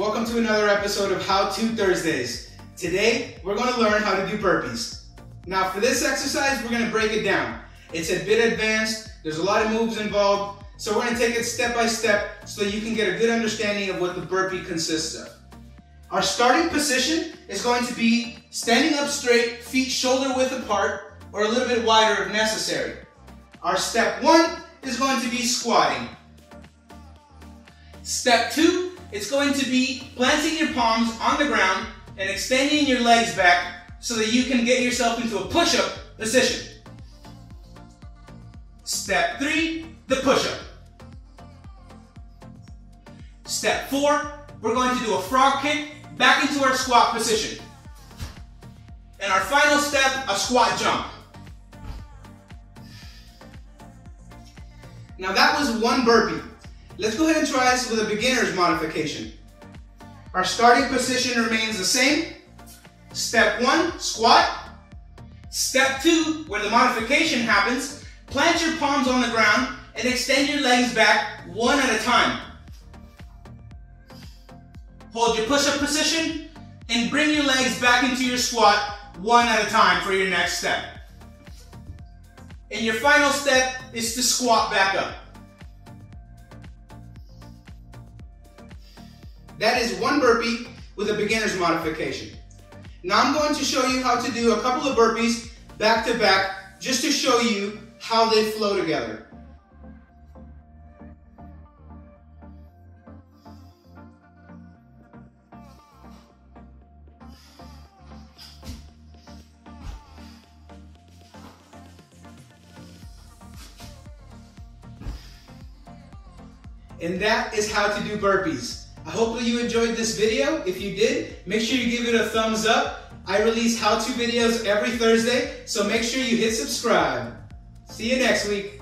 welcome to another episode of How To Thursdays. Today, we're going to learn how to do burpees. Now for this exercise, we're going to break it down. It's a bit advanced, there's a lot of moves involved, so we're going to take it step by step so you can get a good understanding of what the burpee consists of. Our starting position is going to be standing up straight, feet shoulder width apart, or a little bit wider if necessary. Our step 1 is going to be squatting. Step 2 is going to be planting your palms on the ground and extending your legs back so that you can get yourself into a push-up position. Step 3, the push-up. Step 4, we're going to do a frog kick back into our squat position. And our final step, a squat jump. Now that was one burpee. Let's go ahead and try this with a beginner's modification. Our starting position remains the same. Step 1, squat. Step 2, where the modification happens, plant your palms on the ground and extend your legs back one at a time. Hold your push-up position and bring your legs back into your squat one at a time for your next step. And your final step is to squat back up. That is one burpee with a beginner's modification. Now I'm going to show you how to do a couple of burpees back to back just to show you how they flow together. And that is how to do burpees. I hope that you enjoyed this video. If you did, make sure you give it a thumbs up. I release how-to videos every Thursday, so make sure you hit subscribe. See you next week.